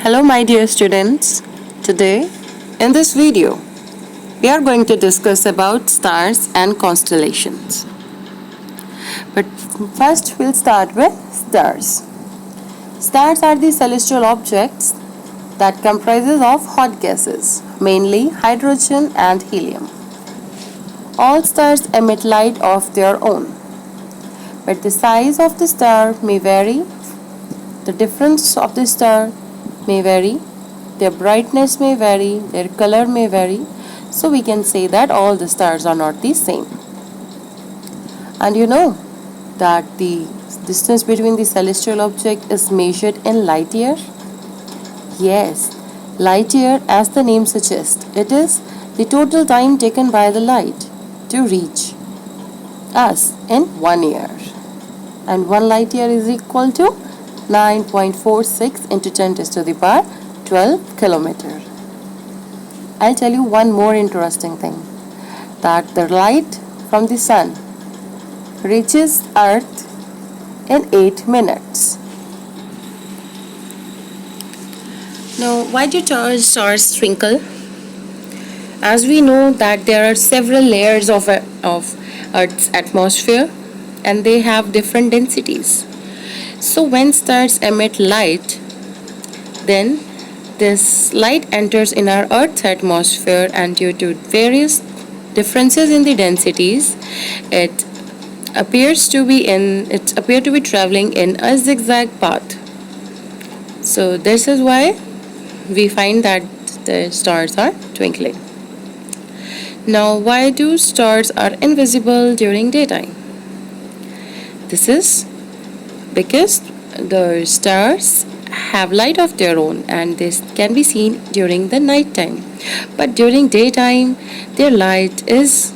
Hello my dear students. Today in this video we are going to discuss about stars and constellations. But first we'll start with stars. Stars are the celestial objects that comprises of hot gases, mainly hydrogen and helium. All stars emit light of their own, but the size of the star may vary, the difference of the star may vary, their brightness may vary, their color may vary, so we can say that all the stars are not the same. And you know that the distance between the celestial object is measured in light year? Yes, light year, as the name suggests, it is the total time taken by the light to reach us in 1 year. And 1 light year is equal to 9.46 into 10 to the power 12 kilometer. I'll tell you one more interesting thing, that the light from the sun reaches earth in 8 minutes. Now, why do stars twinkle? As we know that there are several layers of Earth's atmosphere and they have different densities. So when stars emit light, then this light enters in our Earth's atmosphere, and due to various differences in the densities, it appears to be traveling in a zigzag path. So this is why we find that the stars are twinkling. Now, why do stars are invisible during daytime? This is because the stars have light of their own and this can be seen during the night time. But during daytime, their light is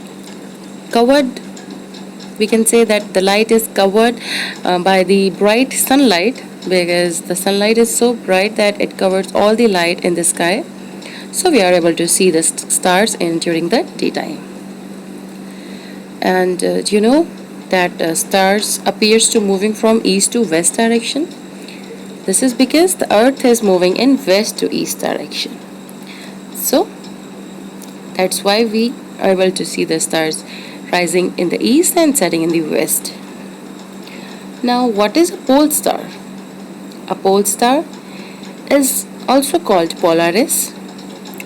covered. We can say that the light is covered by the bright sunlight, because the sunlight is so bright that it covers all the light in the sky. So we are able to see the stars during the daytime. And you know that stars appears to moving from east to west direction. This is because the earth is moving in west to east direction. So that's why we are able to see the stars rising in the east and setting in the west. Now, what is a pole star? A pole star is also called Polaris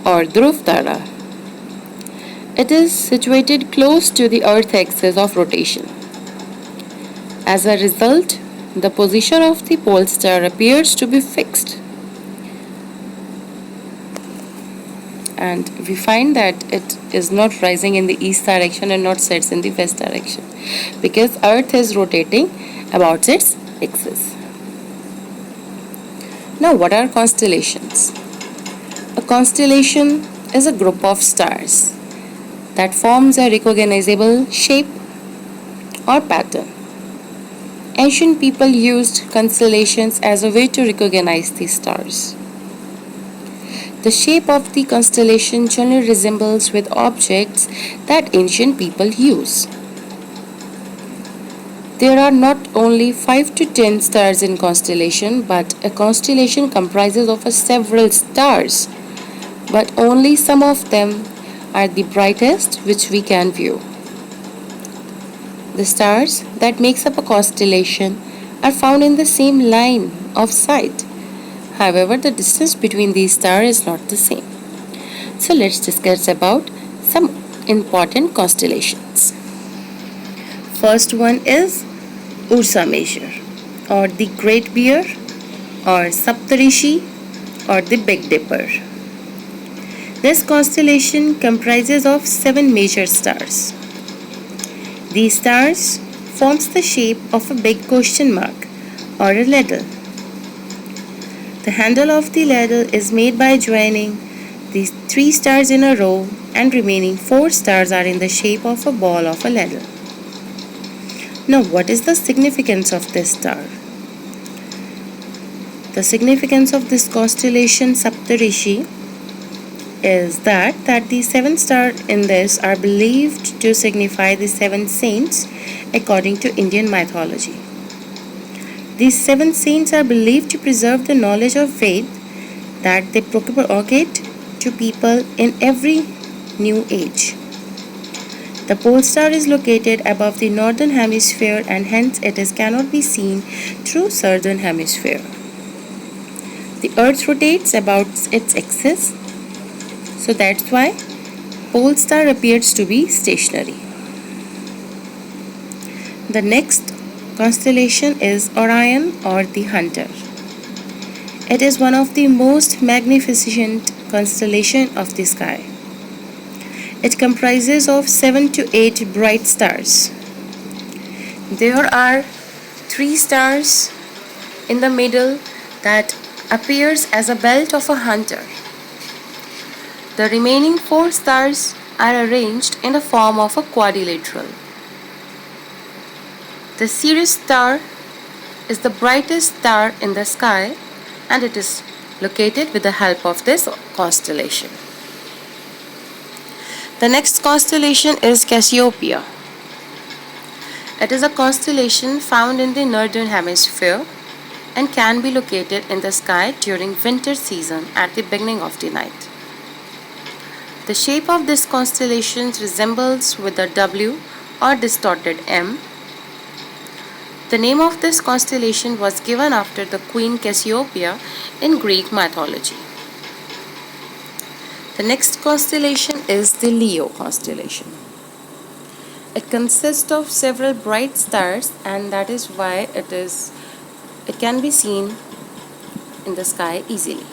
or Dhruv Tara. It is situated close to the Earth's axis of rotation. As a result, the position of the pole star appears to be fixed. And we find that it is not rising in the east direction and not sets in the west direction, because Earth is rotating about its axis. Now, what are constellations? A constellation is a group of stars that forms a recognizable shape or pattern. Ancient people used constellations as a way to recognize the stars. The shape of the constellation generally resembles with objects that ancient people use. There are not only 5 to 10 stars in constellation, but a constellation comprises of several stars, but only some of them are the brightest which we can view. The stars that makes up a constellation are found in the same line of sight. However, the distance between these stars is not the same. So let's discuss about some important constellations. First one is Ursa Major, or the Great Bear, or Saptarishi, or the Big Dipper. This constellation comprises of 7 major stars. These stars forms the shape of a big question mark or a ladle. The handle of the ladle is made by joining these 3 stars in a row, and remaining 4 stars are in the shape of a ball of a ladle. Now, what is the significance of this star? The significance of this constellation Saptarishi is that the 7 stars in this are believed to signify the 7 saints according to Indian mythology. These 7 saints are believed to preserve the knowledge of Ved that they propagate to people in every new age. The pole star is located above the northern hemisphere and hence cannot be seen through southern hemisphere. The earth rotates about its axis, so that's why pole star appears to be stationary. The next constellation is Orion or the Hunter. It is one of the most magnificent constellations of the sky. It comprises of 7 to 8 bright stars. There are 3 stars in the middle that appears as a belt of a hunter. The remaining 4 stars are arranged in the form of a quadrilateral. The Sirius star is the brightest star in the sky and it is located with the help of this constellation. The next constellation is Cassiopeia. It is a constellation found in the northern hemisphere and can be located in the sky during winter season at the beginning of the night. The shape of this constellation resembles with a W or distorted M. The name of this constellation was given after the Queen Cassiopeia in Greek mythology. The next constellation is the Leo constellation. It consists of several bright stars and that is why it can be seen in the sky easily.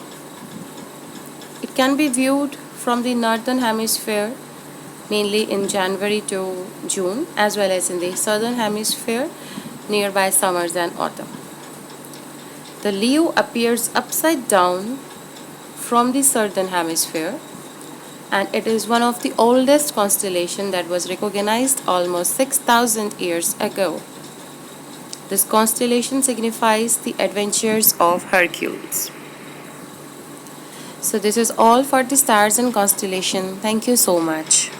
It can be viewed from the northern hemisphere mainly in January to June as well as in the southern hemisphere nearby summers and autumn. The Leo appears upside down from the southern hemisphere and it is one of the oldest constellation that was recognized almost 6,000 years ago. This constellation signifies the adventures of Hercules. So this is all for the stars and constellation. Thank you so much.